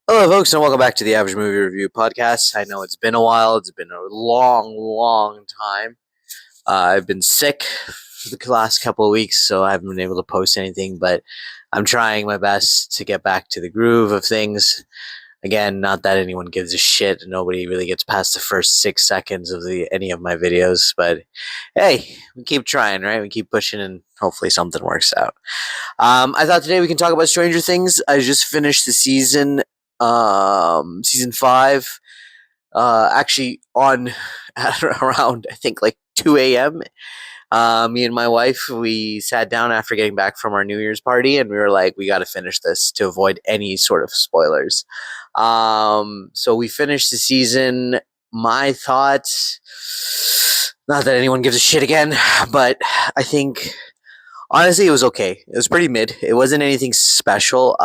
Hello, folks, and welcome back to the Average Movie Review Podcast. I know it's been a while. It's been a long, long time. I've been sick for the last couple of weeks, so I haven't been able to post anything, but I'm trying my best to get back to the groove of things. Again, not that anyone gives a shit. Nobody really gets past the first 6 seconds of any of my videos, but hey, we keep trying, right? We keep pushing, and hopefully something works out. I thought today we can talk about Stranger Things. I just finished the season 5. Actually, on at around I think like 2 a.m. Me and my wife, we sat down after getting back from our New Year's party, and we were like, we got to finish this to avoid any sort of spoilers. So we finished the season. My thoughts. Not that anyone gives a shit again, but I think honestly, it was okay. It was pretty mid. It wasn't anything special.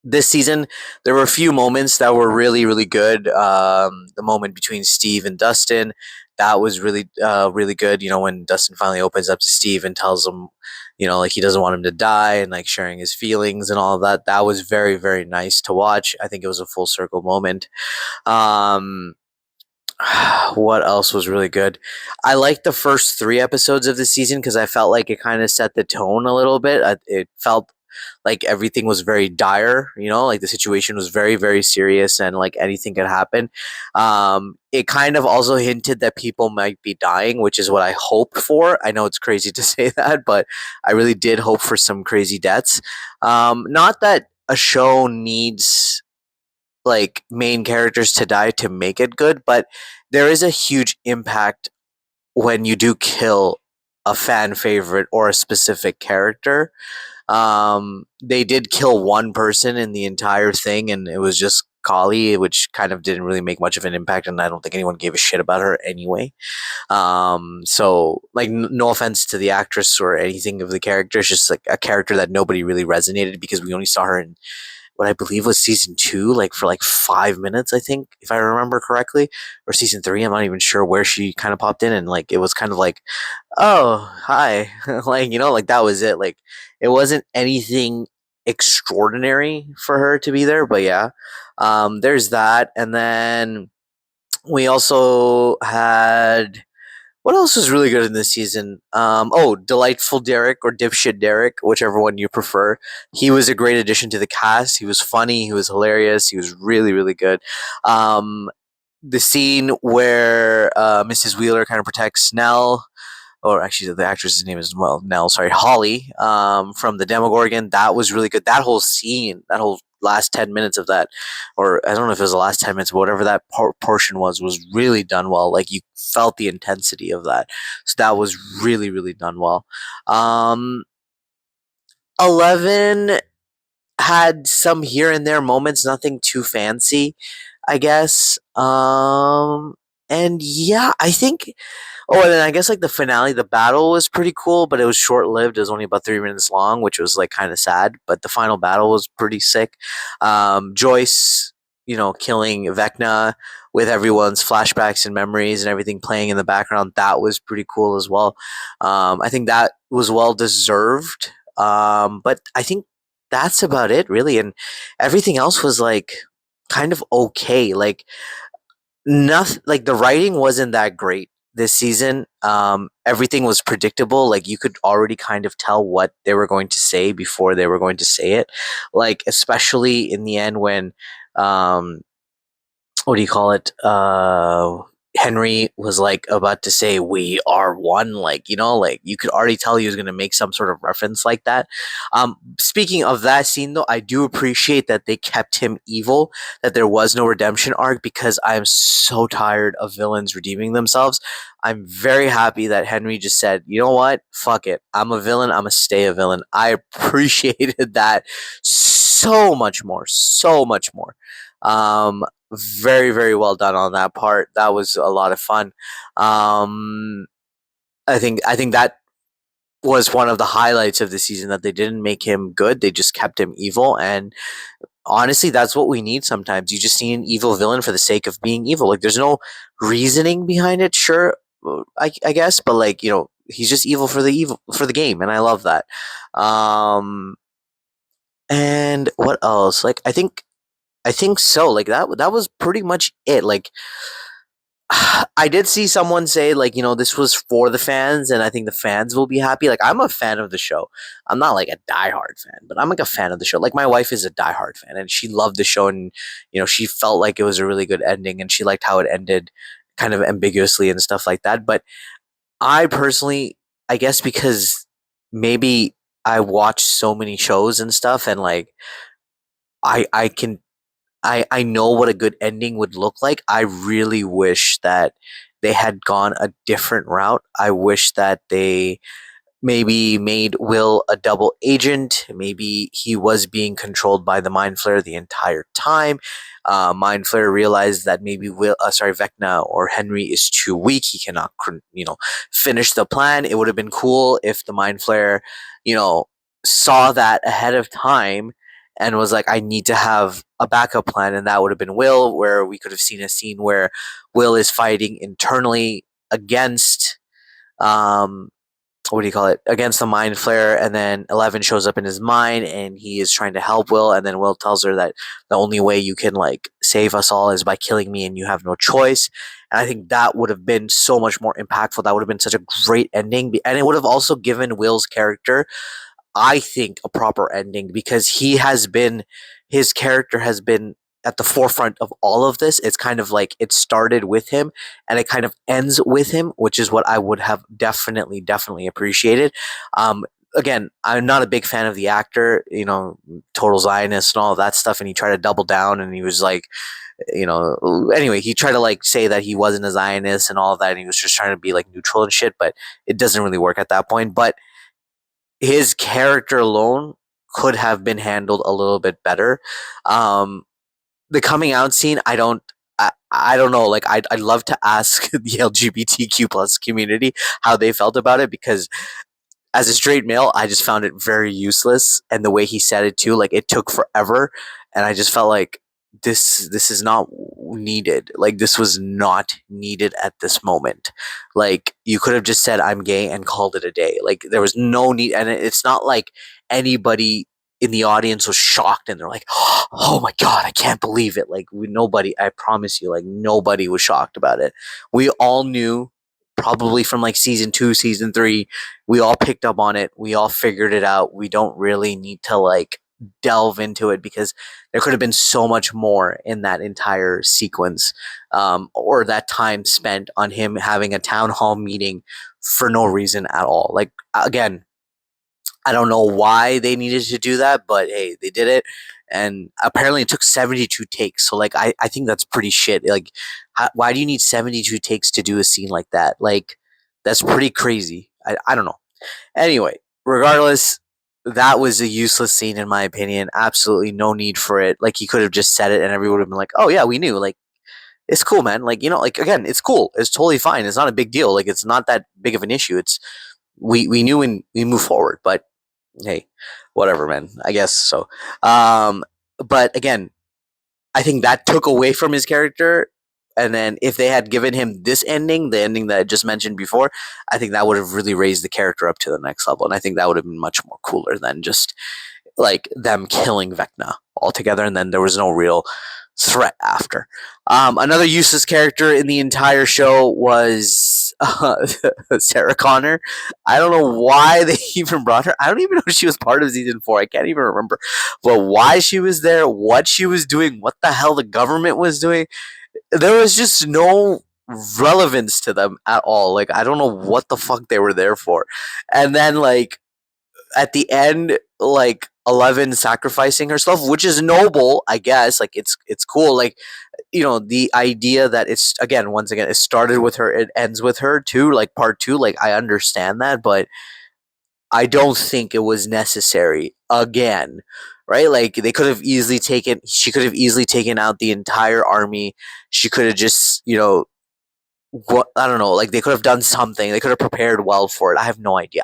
This season, there were a few moments that were really, really good. The moment between Steve and Dustin, that was really, really good. You know, when Dustin finally opens up to Steve and tells him, like he doesn't want him to die and like sharing his feelings and all of that. That was very, very nice to watch. I think it was a full circle moment. Um, what else was really good? I liked the first 3 episodes of the season because I felt like it kind of set the tone a little bit. It felt like everything was very dire, like the situation was very, very serious and like anything could happen. It kind of also hinted that people might be dying, which is what I hoped for. I know it's crazy to say that, but I really did hope for some crazy deaths. Not that a show needs like main characters to die to make it good, but there is a huge impact when you do kill a fan favorite or a specific character. They did kill one person in the entire thing, and it was just Kali, which kind of didn't really make much of an impact, and I don't think anyone gave a shit about her anyway. So like, no offense to the actress or anything of the character, it's just like a character that nobody really resonated because we only saw her in what I believe was season 2, like for like 5 minutes, I think, if I remember correctly, or season 3. I'm not even sure where she kind of popped in, and like it was kind of like, oh, hi, like like that was it. Like it wasn't anything extraordinary for her to be there, but yeah, there's that, and then we also had what else was really good in this season? Delightful Derek or Dipshit Derek, whichever one you prefer. He was a great addition to the cast. He was funny. He was hilarious. He was really, really good. The scene where Mrs. Wheeler kind of protects Nell, or actually the actress's name is, well, Nell, sorry, Holly, from the Demogorgon. That was really good. That whole scene, that whole last 10 minutes of that, or I don't know if it was the last 10 minutes, but whatever that portion was really done well. Like you felt the intensity of that. So that was really, really done well. 11 had some here and there moments, nothing too fancy, I guess. And yeah, I think. Oh, and then I guess like the finale, the battle was pretty cool, but it was short lived. It was only about 3 minutes long, which was like kind of sad. But the final battle was pretty sick. Joyce, killing Vecna with everyone's flashbacks and memories and everything playing in the background. That was pretty cool as well. I think that was well deserved. But I think that's about it, really. And everything else was like kind of okay. Like nothing, like the writing wasn't that great this season. Everything was predictable. Like you could already kind of tell what they were going to say before they were going to say it. Like especially in the end when um what do you call it? Henry was like about to say "We are one," like like you could already tell he was going to make some sort of reference like that. Speaking of that scene, though, I do appreciate that they kept him evil, that there was no redemption arc, because I am so tired of villains redeeming themselves. I'm very happy that Henry just said, "You know what? Fuck it. I'm a villain. I'm gonna stay a villain." I appreciated that so much more, so much more. Um, Very, very well done on that part. That was a lot of fun. Um, I think that was one of the highlights of the season, that they didn't make him good. They just kept him evil, and honestly, that's what we need sometimes. You just need an evil villain for the sake of being evil. Like there's no reasoning behind it. Sure, I guess, but like he's just evil for the game, and I love that. And what else? Like I think I think so. Like that was pretty much it. Like I did see someone say like, this was for the fans and I think the fans will be happy. Like I'm a fan of the show. I'm not like a diehard fan, but I'm like a fan of the show. Like my wife is a diehard fan and she loved the show and she felt like it was a really good ending and she liked how it ended kind of ambiguously and stuff like that. But I personally, I guess because maybe I watch so many shows and stuff and like I can I know what a good ending would look like. I really wish that they had gone a different route. I wish that they maybe made Will a double agent. Maybe he was being controlled by the Mind Flayer the entire time. Mind Flayer realized that maybe Vecna or Henry is too weak. He cannot, finish the plan. It would have been cool if the Mind Flayer, you know, saw that ahead of time and was like, I need to have a backup plan. And that would have been Will, where we could have seen a scene where Will is fighting internally against um, what do you call it, against the Mind Flayer, and then 11 shows up in his mind and he is trying to help Will, and then Will tells her that the only way you can like save us all is by killing me and you have no choice. And I think that would have been so much more impactful. That would have been such a great ending, and it would have also given Will's character, I think, a proper ending, because his character has been at the forefront of all of this. It's kind of like it started with him and it kind of ends with him, which is what I would have definitely appreciated. Um, Again, I'm not a big fan of the actor, total Zionist and all of that stuff. And he tried to double down and he was like, anyway, he tried to like say that he wasn't a Zionist and all of that. And he was just trying to be like neutral and shit, but it doesn't really work at that point. But his character alone could have been handled a little bit better. The coming out scene, I don't know. Like, I'd love to ask the LGBTQ plus community how they felt about it, because as a straight male, I just found it very useless, and the way he said it too, like it took forever, and I just felt like this is not needed. Like this was not needed at this moment. Like you could have just said I'm gay and called it a day. Like there was no need, and it's not like anybody in the audience was shocked and they're like, "Oh my god, I can't believe it!" Like nobody, I promise you, like nobody was shocked about it. We all knew, probably from like season 2, season 3, we all picked up on it. We all figured it out. We don't really need to like delve into it, because there could have been so much more in that entire sequence, or that time spent on him having a town hall meeting for no reason at all. Like, again, I don't know why they needed to do that, but hey, they did it. And apparently it took 72 takes. So, like, I think that's pretty shit. Like, why do you need 72 takes to do a scene like that? Like, that's pretty crazy. I don't know. Anyway, regardless, that was a useless scene in my opinion. Absolutely no need for it. Like, he could have just said it and everyone would have been like, oh, yeah, we knew. Like, it's cool, man. Like, like, again, it's cool. It's totally fine. It's not a big deal. Like, it's not that big of an issue. It's, we knew and we move forward. But hey, whatever, man. I guess so. Um, but again, I think that took away from his character. And then if they had given him this ending, the ending that I just mentioned before, I think that would have really raised the character up to the next level. And I think that would have been much more cooler than just like them killing Vecna altogether. And then there was no real threat after. Another useless character in the entire show was Sarah Connor. I don't know why they even brought her. I don't even know if she was part of season 4. I can't even remember. But why she was there, what she was doing, what the hell the government was doing, there was just no relevance to them at all. Like, I don't know what the fuck they were there for. And then, like, at the end, like 11 sacrificing herself, which is noble, I guess. Like, it's cool. Like, the idea that it's, again, once again, it started with her, it ends with her too, like part 2. Like, I understand that, but I don't think it was necessary again, right? Like, she could have easily taken out the entire army. She could have just, what, I don't know, like they could have done something. They could have prepared well for it. I have no idea.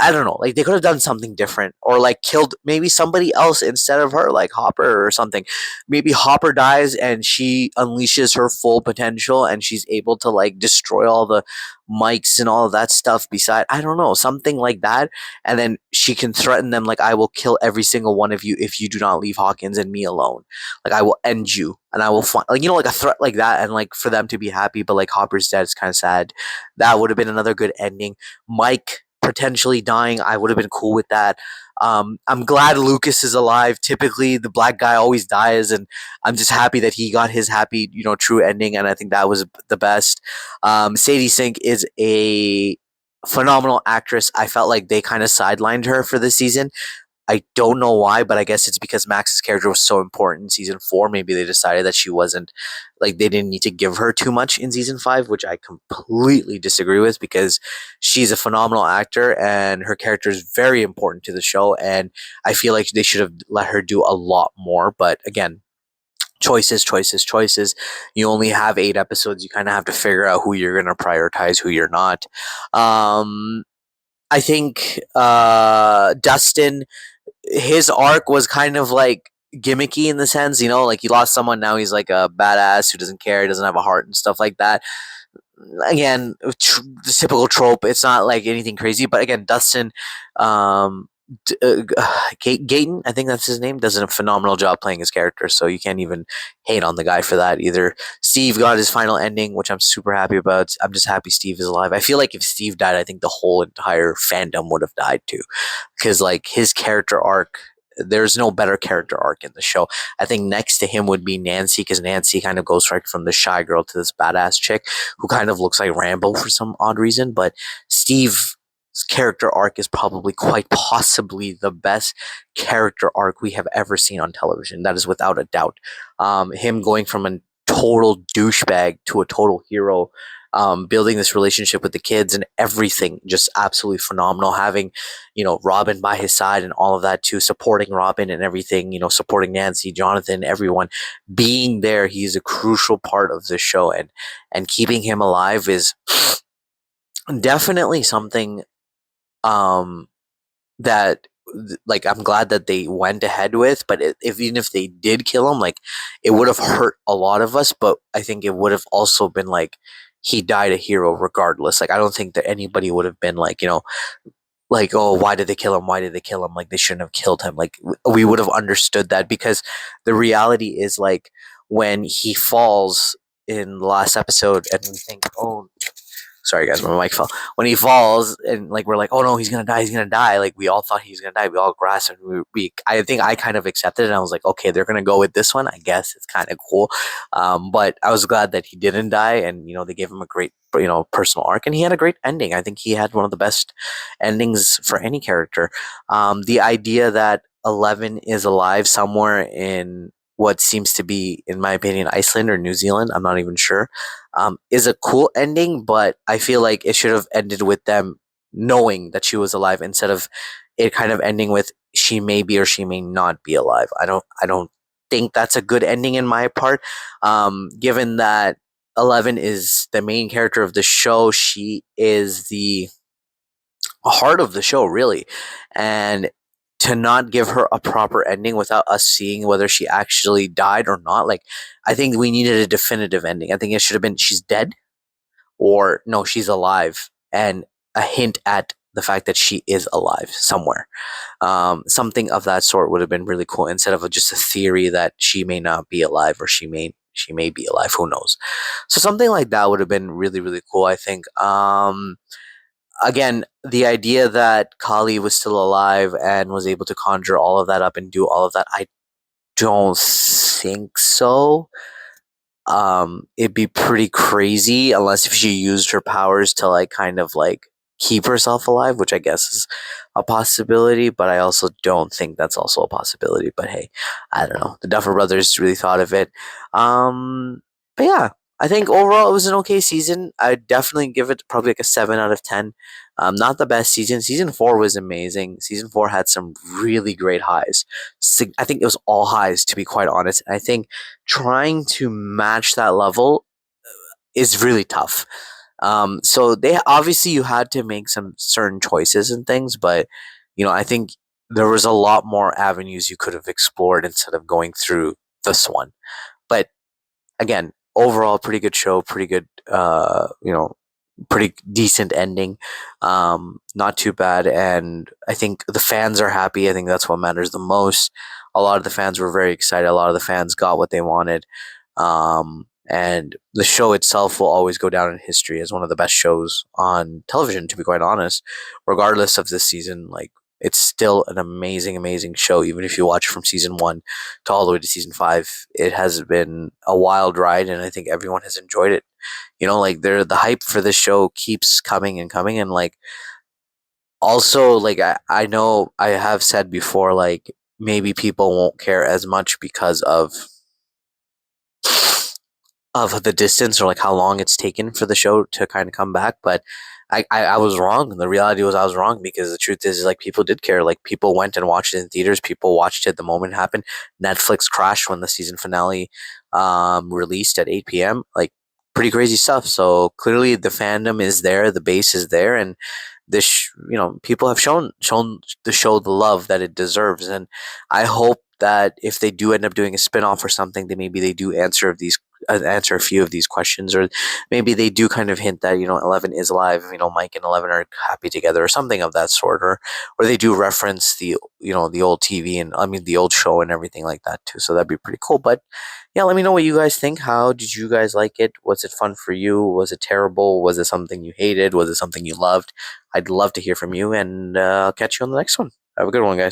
I don't know, like they could have done something different, or like killed maybe somebody else instead of her, like Hopper or something. Maybe Hopper dies and she unleashes her full potential and she's able to like destroy all the mics and all of that stuff beside, I don't know, something like that. And then she can threaten them like, I will kill every single one of you if you do not leave Hawkins and me alone. Like I will end you and I will find, like, you know, like a threat like that, and like for them to be happy, but like Hopper's dead is kind of sad. That would have been another good ending. Mike potentially dying, I would have been cool with that. I'm glad Lucas is alive. Typically, the black guy always dies, and I'm just happy that he got his happy, you know, true ending, and I think that was the best. Sadie Sink is a phenomenal actress. I felt like they kind of sidelined her for this season. I don't know why, but I guess it's because Max's character was so important in season 4. Maybe they decided that she wasn't, like, they didn't need to give her too much in season 5, which I completely disagree with, because she's a phenomenal actor and her character is very important to the show. And I feel like they should have let her do a lot more. But again, choices, choices, choices. You only have 8 episodes. You kind of have to figure out who you're going to prioritize, who you're not. I think Dustin, his arc was kind of like gimmicky in the sense, you know, like he lost someone, now he's like a badass who doesn't care, doesn't have a heart and stuff like that. Again, the typical trope. It's not like anything crazy, but again, Dustin, um, Gayton, I think that's his name, does a phenomenal job playing his character. So you can't even hate on the guy for that either. Steve got his final ending, which I'm super happy about. I'm just happy Steve is alive. I feel like if Steve died, I think the whole entire fandom would have died too, because like his character arc, there's no better character arc in the show. I think next to him would be Nancy, because Nancy kind of goes right from the shy girl to this badass chick who kind of looks like Rambo for some odd reason. But Steve's character arc is probably quite possibly the best character arc we have ever seen on television. That is without a doubt. Him going from a total douchebag to a total hero, building this relationship with the kids and everything, just absolutely phenomenal. Having, you know, Robin by his side and all of that too, supporting Robin and everything, you know, supporting Nancy, Jonathan, everyone being there. He's a crucial part of the show, and keeping him alive is definitely something um that, like, I'm glad that they went ahead with. But if even if they did kill him, like, it would have hurt a lot of us, but I think it would have also been like he died a hero regardless. Like, I don't think that anybody would have been like, you know, like, oh, why did they kill him, why did they kill him, like they shouldn't have killed him. Like, we would have understood that, because the reality is, like, when he falls in the last episode and we think, oh, sorry guys, my mic fell. When he falls and like we're like, oh no, he's gonna die, he's gonna die. Like, we all thought he was gonna die. We all grasped, and I think I kind of accepted it. And I was like, okay, they're gonna go with this one. I guess it's kind of cool. But I was glad that he didn't die, and you know, they gave him a great, you know, personal arc, and he had a great ending. I think he had one of the best endings for any character. The idea that 11 is alive somewhere in what seems to be, in my opinion, Iceland or New Zealand, I'm not even sure, is a cool ending, but I feel like it should have ended with them knowing that she was alive, instead of it kind of ending with she may be or she may not be alive. I don't think that's a good ending in my part. Given that 11 is the main character of the show, she is the heart of the show, really. And to not give her a proper ending without us seeing whether she actually died or not, like, I think we needed a definitive ending. I think it should have been she's dead, or no, she's alive, and a hint at the fact that she is alive somewhere. Something of that sort would have been really cool, instead of just a theory that she may not be alive, or she may be alive. Who knows? So something like that would have been really, really cool, I think. Again, the idea that Kali was still alive and was able to conjure all of that up and do all of that, I don't think so. It'd be pretty crazy unless if she used her powers to like kind of like keep herself alive, which I guess is a possibility, but I also don't think that's also a possibility. But hey, I don't know. The Duffer Brothers really thought of it. But yeah, I think overall it was an okay season. I'd definitely give it probably like a 7 out of 10. Not the best season. Season 4 was amazing. Season 4 had some really great highs. I think it was all highs, to be quite honest. And I think trying to match that level is really tough. So they obviously you had to make some certain choices and things, but I think there was a lot more avenues you could have explored instead of going through this one. But again, overall, pretty good show, pretty good, pretty decent ending. Not too bad, and I think the fans are happy. I think that's what matters the most. A lot of the fans were very excited. A lot of the fans got what they wanted. And the show itself will always go down in history as one of the best shows on television, to be quite honest, regardless of this season. Like, it's still an amazing, amazing show. Even if you watch from season one to all the way to season five, it has been a wild ride, and I think everyone has enjoyed it. Like, the hype for this show keeps coming and coming, and like, also, like, I know I have said before, like, maybe people won't care as much because of the distance, or like how long it's taken for the show to kind of come back. But I was wrong. The reality was I was wrong, because the truth is, like, people did care. Like, people went and watched it in theaters. People watched it the moment it happened. Netflix crashed when the season finale released at 8 p.m. Like, pretty crazy stuff. So clearly the fandom is there, the base is there, and people have shown the show the love that it deserves. And I hope that if they do end up doing a spin-off or something, then maybe they do answer a few of these questions, or maybe they do kind of hint that 11 is alive. Mike and 11 are happy together, or something of that sort, or they do reference the old TV, and I mean the old show and everything like that too. So that'd be pretty cool. But yeah, let me know what you guys think. How did you guys like it? Was it fun for you? Was it terrible? Was it something you hated? Was it something you loved? I'd love to hear from you, and I'll catch you on the next one. Have a good one, guys.